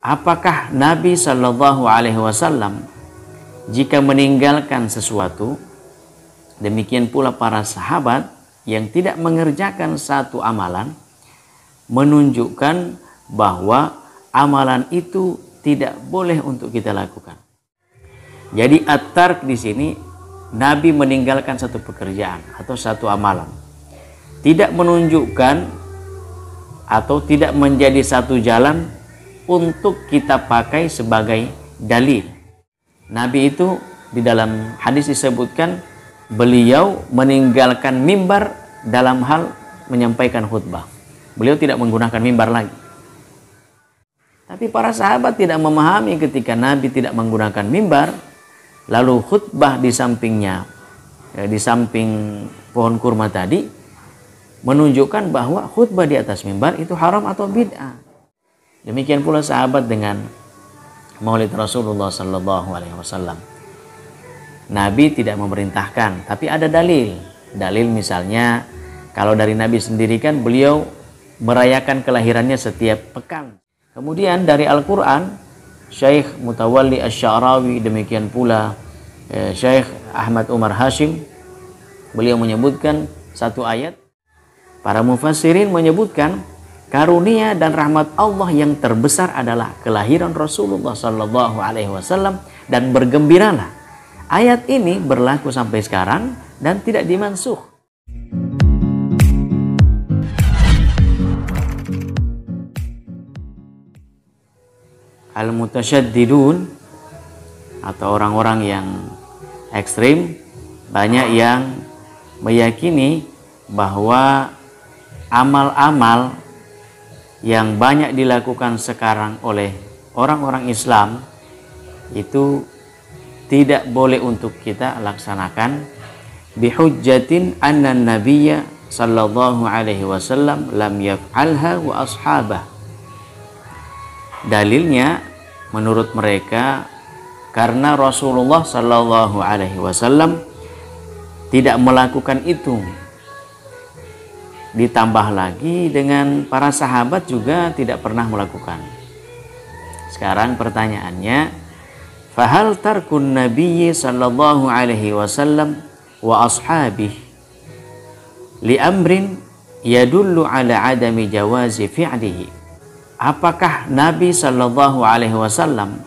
Apakah Nabi Shallallahu Alaihi Wasallam jika meninggalkan sesuatu, demikian pula para sahabat yang tidak mengerjakan satu amalan, menunjukkan bahwa amalan itu tidak boleh untuk kita lakukan. Jadi at-tark di sini, Nabi meninggalkan satu pekerjaan atau satu amalan, tidak menunjukkan atau tidak menjadi satu jalan untuk kita pakai sebagai dalil. Nabi itu di dalam hadis disebutkan beliau meninggalkan mimbar dalam hal menyampaikan khutbah. Beliau tidak menggunakan mimbar lagi. Tapi para sahabat tidak memahami ketika Nabi tidak menggunakan mimbar, lalu khutbah di sampingnya, di samping pohon kurma tadi, menunjukkan bahwa khutbah di atas mimbar itu haram atau bid'ah. Demikian pula sahabat dengan Maulid Rasulullah Sallallahu Alaihi Wasallam. Nabi tidak memerintahkan, tapi ada dalil. Dalil misalnya, kalau dari Nabi sendiri kan beliau merayakan kelahirannya setiap pekan. Kemudian dari Al-Quran, Syekh Mutawalli Asy-Sya'rawi, demikian pula Syekh Ahmad Umar Hashim, beliau menyebutkan satu ayat. Para mufassirin menyebutkan karunia dan rahmat Allah yang terbesar adalah kelahiran Rasulullah Sallallahu Alaihi Wasallam, dan bergembiralah. Ayat ini berlaku sampai sekarang dan tidak dimansuh. Al-mutasyaddidun atau orang-orang yang ekstrim, banyak yang meyakini bahwa amal-amal yang banyak dilakukan sekarang oleh orang-orang Islam itu tidak boleh untuk kita laksanakan, bihujjatin anna nabiyya sallallahu alaihi wasallam lam yaf'alha wa ashabah. Dalilnya menurut mereka karena Rasulullah sallallahu alaihi wasallam tidak melakukan itu. Ditambah lagi dengan para sahabat juga tidak pernah melakukan. Sekarang pertanyaannya, fahal tarkun nabiyyi sallallahu alaihi wasallam wa ashabih li amrin yadullu ala adami jawazi fi'lihi. Apakah Nabi sallallahu alaihi wasallam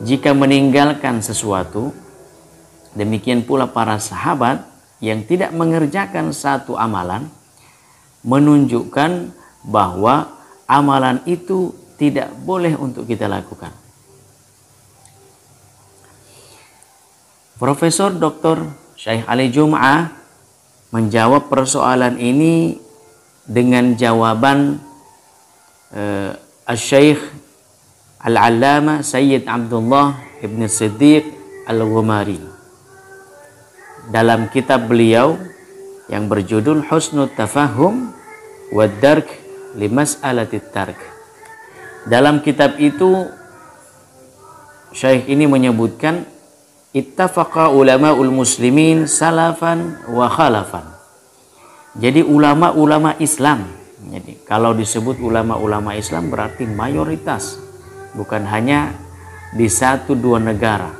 jika meninggalkan sesuatu, demikian pula para sahabat yang tidak mengerjakan satu amalan, menunjukkan bahwa amalan itu tidak boleh untuk kita lakukan. Profesor Dr. Syekh Ali Jum'ah menjawab persoalan ini dengan jawaban Al-Syekh Al-Allama Sayyid Abdullah Ibn Siddiq Al-Ghumari dalam kitab beliau yang berjudul Husnul Tafahum wa Dark li Mas'alatit Tark. Dalam kitab itu Syekh ini menyebutkan ittafaqa ulama'ul muslimin salafan wa khalafan. Jadi ulama-ulama Islam. Jadi kalau disebut ulama-ulama Islam berarti mayoritas, bukan hanya di satu dua negara.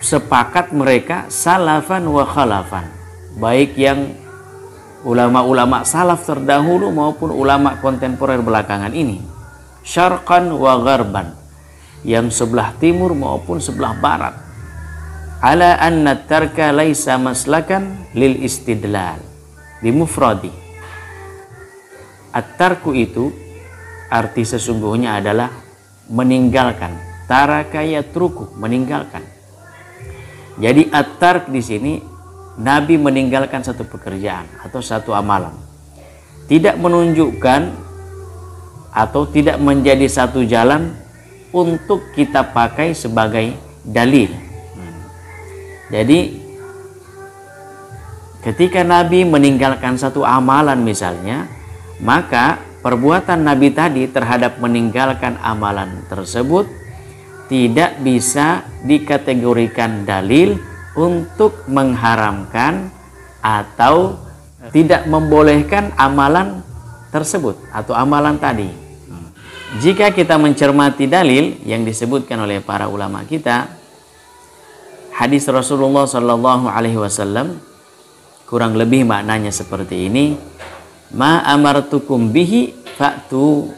Sepakat mereka salafan wa khalafan, baik yang ulama-ulama salaf terdahulu maupun ulama kontemporer belakangan ini, syarqan wa gharban, yang sebelah timur maupun sebelah barat, ala anna tarka laisa maslakan lil istidlal bi mufradi. At-tarku itu arti sesungguhnya adalah meninggalkan, taraka yatruku, meninggalkan. Jadi at-tark di sini, Nabi meninggalkan satu pekerjaan atau satu amalan, tidak menunjukkan atau tidak menjadi satu jalan untuk kita pakai sebagai dalil. Jadi ketika Nabi meninggalkan satu amalan misalnya, maka perbuatan Nabi tadi terhadap meninggalkan amalan tersebut tidak bisa dikategorikan dalil untuk mengharamkan atau tidak membolehkan amalan tersebut atau amalan tadi. jika kita mencermati dalil yang disebutkan oleh para ulama kita, hadis Rasulullah Shallallahu Alaihi Wasallam kurang lebih maknanya seperti ini: ma amartukum bihi fa'tu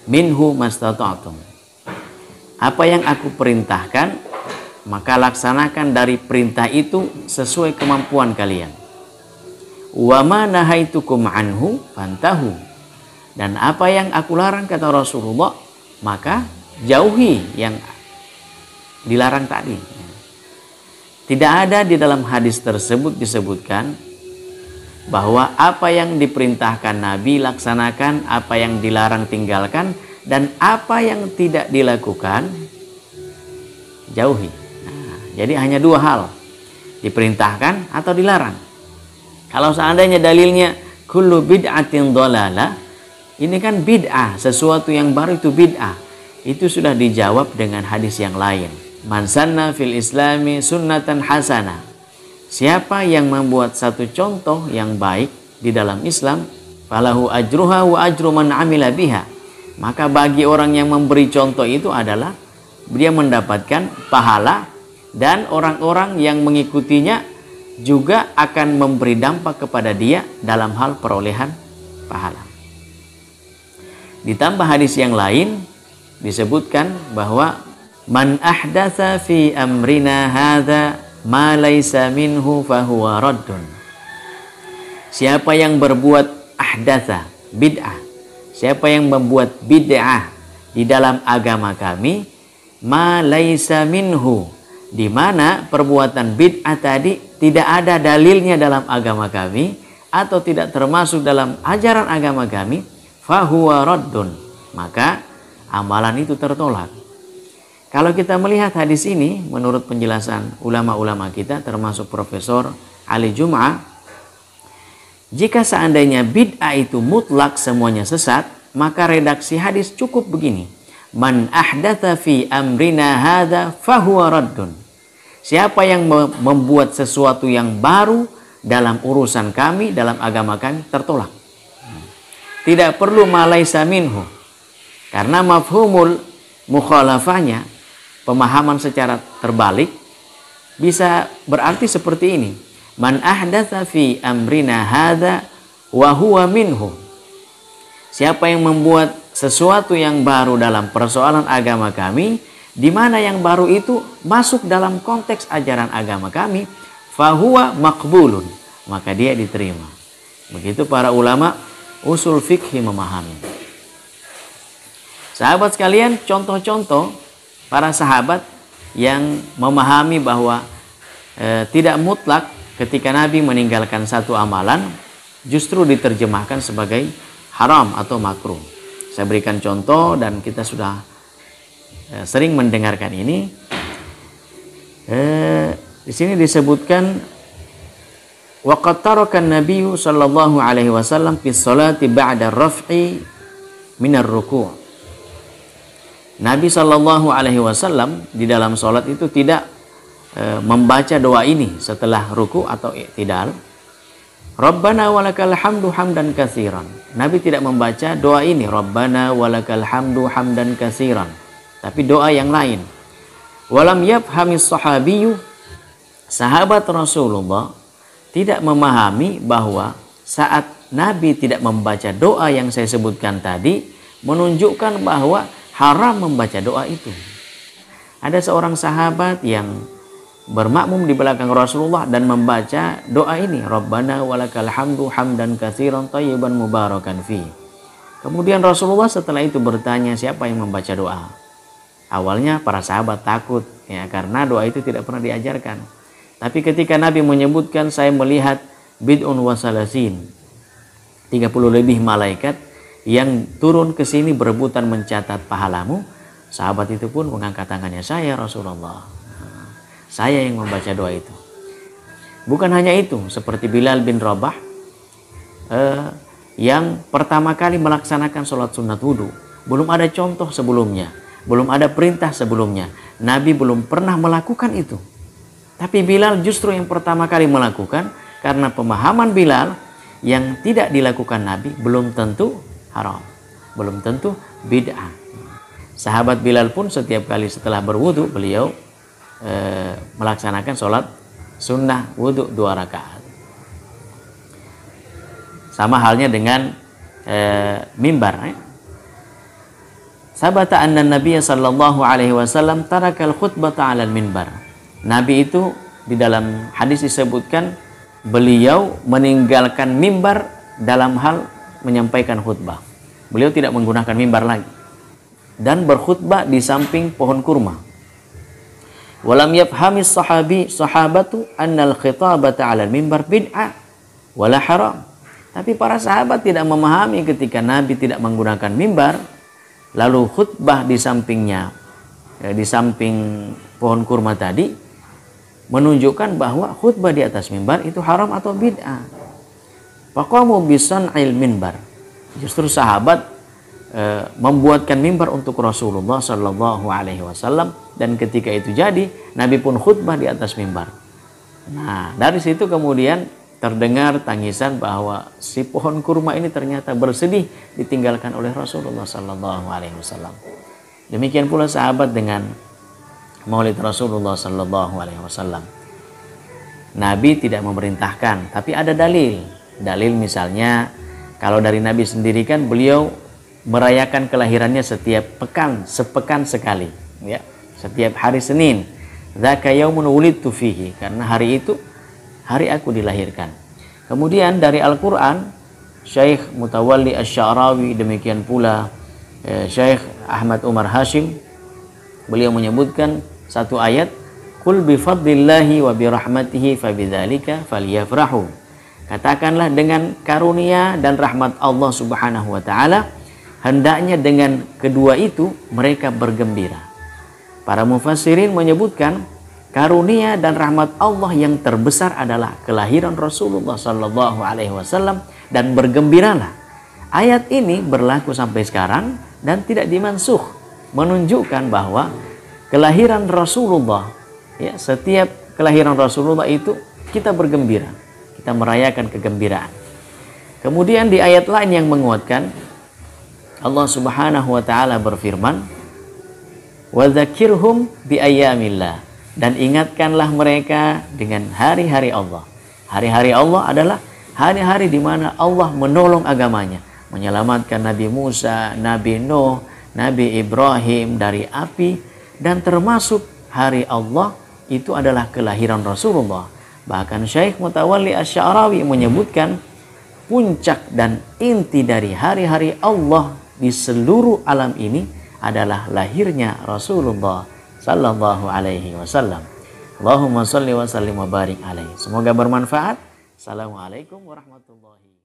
minhu mastata'tum. Apa yang aku perintahkan, maka laksanakan dari perintah itu sesuai kemampuan kalian. Wa ma nahaitukum anhu fantahu. Dan apa yang aku larang, kata Rasulullah, maka jauhi yang dilarang tadi. Tidak ada di dalam hadis tersebut disebutkan bahwa apa yang diperintahkan Nabi laksanakan, apa yang dilarang tinggalkan, dan apa yang tidak dilakukan jauhi. Nah, jadi hanya dua hal, diperintahkan atau dilarang. Kalau seandainya dalilnya kullu bid'atin dhalalah, ini kan bid'ah, sesuatu yang baru itu bid'ah. Itu sudah dijawab dengan hadis yang lain. Man sanna fil islami sunnatan hasanah. Siapa yang membuat satu contoh yang baik di dalam Islam, falahu ajruha wa ajru man amila biha. Maka bagi orang yang memberi contoh itu adalah dia mendapatkan pahala, dan orang-orang yang mengikutinya juga akan memberi dampak kepada dia dalam hal perolehan pahala. Ditambah hadis yang lain disebutkan bahwa man ahdatsa fi amrina hadza ma laysa minhu fahuwa raddun. Siapa yang berbuat ahdatsa, bid'ah, siapa yang membuat bid'ah di dalam agama kami, ma laysa minhu, di mana perbuatan bid'ah tadi tidak ada dalilnya dalam agama kami atau tidak termasuk dalam ajaran agama kami, fahuwa raddun, maka amalan itu tertolak. Kalau kita melihat hadis ini menurut penjelasan ulama-ulama kita termasuk Profesor Ali Jum'ah, jika seandainya bid'ah itu mutlak semuanya sesat, maka redaksi hadis cukup begini: man ahdatsa fi amrina hadza fahuwa raddun. Siapa yang membuat sesuatu yang baru dalam urusan kami, dalam agama kami, tertolak. Tidak perlu ma laysa minhu, karena mafhumul mukhalafahnya, pemahaman secara terbalik, bisa berarti seperti ini: man ahdatsa fi amrina hadza wa huwa minhu. Siapa yang membuat sesuatu yang baru dalam persoalan agama kami, di mana yang baru itu masuk dalam konteks ajaran agama kami, fahuwa maqbulun, maka dia diterima. Begitu para ulama usul fikih memahami. Sahabat sekalian, contoh-contoh para sahabat yang memahami bahwa tidak mutlak ketika Nabi meninggalkan satu amalan justru diterjemahkan sebagai haram atau makruh. Saya berikan contoh dan kita sudah sering mendengarkan ini. Di sini disebutkan waqad taraka an-nabiy sallallahu alaihi wasallam fi sholati ba'da raf'i minar ruku'. Nabi sallallahu alaihi wasallam di dalam salat itu tidak membaca doa ini setelah ruku atau i'tidal. Rabbana walakal hamdu hamdan katsiran. Nabi tidak membaca doa ini, Rabbana walakal hamdu hamdan katsiran, tapi doa yang lain. Walam yafhamis sahabiyyu, sahabat Rasulullah tidak memahami bahwa saat Nabi tidak membaca doa yang saya sebutkan tadi menunjukkan bahwa haram membaca doa itu. Ada seorang sahabat yang bermakmum di belakang Rasulullah dan membaca doa ini, Rabbana walakal hamdu hamdan katsiran thayyiban mubarakan fi. Kemudian Rasulullah setelah itu bertanya, siapa yang membaca doa? Awalnya para sahabat takut ya, karena doa itu tidak pernah diajarkan. Tapi ketika Nabi menyebutkan, saya melihat bid'un wasalasin, 30 lebih malaikat yang turun ke sini berebutan mencatat pahalamu, sahabat itu pun mengangkat tangannya, saya Rasulullah, saya yang membaca doa itu. Bukan hanya itu, seperti Bilal bin Rabah yang pertama kali melaksanakan sholat sunat wudhu. Belum ada contoh sebelumnya, belum ada perintah sebelumnya. Nabi belum pernah melakukan itu. Tapi Bilal justru yang pertama kali melakukan, karena pemahaman Bilal yang tidak dilakukan Nabi belum tentu haram. belum tentu bid'ah. Sahabat Bilal pun setiap kali setelah berwudu beliau melaksanakan sholat sunnah wudu 2 rakaat. Sama halnya dengan mimbar. Sabata anna Nabi sallallahu alaihi wasallam tarakal khutbata 'alal minbar. Nabi itu di dalam hadis disebutkan beliau meninggalkan mimbar dalam hal menyampaikan khutbah. Beliau tidak menggunakan mimbar lagi dan berkhutbah di samping pohon kurma. Walam yafhamis sahabatu annal khitabata 'alal minbar bid'ah wala haram. Tapi para sahabat tidak memahami ketika Nabi tidak menggunakan mimbar lalu khutbah di sampingnya, di samping pohon kurma tadi, menunjukkan bahwa khutbah di atas mimbar itu haram atau bid'ah. Faqamu bisan'il minbar. Justru sahabat membuatkan mimbar untuk Rasulullah Shallallahu Alaihi Wasallam, dan ketika itu jadi Nabi pun khutbah di atas mimbar. Nah, dari situ kemudian terdengar tangisan bahwa si pohon kurma ini ternyata bersedih ditinggalkan oleh Rasulullah Sallallahu Alaihi Wasallam. Demikian pula sahabat dengan Maulid Rasulullah Sallallahu Alaihi Wasallam. Nabi tidak memerintahkan, tapi ada dalil. Dalil misalnya kalau dari Nabi sendiri kan beliau merayakan kelahirannya setiap pekan, sepekan sekali, ya, setiap hari Senin. Dzaka yaumun wulidtu fihi, karena hari itu hari aku dilahirkan. Kemudian dari Al-Quran, Syekh Mutawalli Asy-Sya'rawi, demikian pula Syekh Ahmad Umar Hashim, beliau menyebutkan satu ayat, Qul bifadlillahi wa birahmatihi fabidzalika falyafrahu. Katakanlah dengan karunia dan rahmat Allah Subhanahu wa taala, hendaknya dengan kedua itu mereka bergembira. Para mufassirin menyebutkan karunia dan rahmat Allah yang terbesar adalah kelahiran Rasulullah Sallallahu Alaihi Wasallam, dan bergembiralah. Ayat ini berlaku sampai sekarang dan tidak dimansuh, menunjukkan bahwa kelahiran Rasulullah, ya, setiap kelahiran Rasulullah itu kita bergembira, kita merayakan kegembiraan. Kemudian di ayat lain yang menguatkan, Allah Subhanahu Wa Taala berfirman, wa dzakirhum bi ayyamillah, dan ingatkanlah mereka dengan hari-hari Allah. Hari-hari Allah adalah hari-hari di mana Allah menolong agamanya, menyelamatkan Nabi Musa, Nabi Nuh, Nabi Ibrahim dari api, dan termasuk hari Allah itu adalah kelahiran Rasulullah. Bahkan Syekh Mutawalli Asy-Sya'rawi menyebutkan puncak dan inti dari hari-hari Allah di seluruh alam ini adalah lahirnya Rasulullah Sallallahu Alaihi Wasallam. Allahumma salli wa sallim wa barik alaihi. Semoga bermanfaat. Assalamualaikum warahmatullahi wabarakatuh.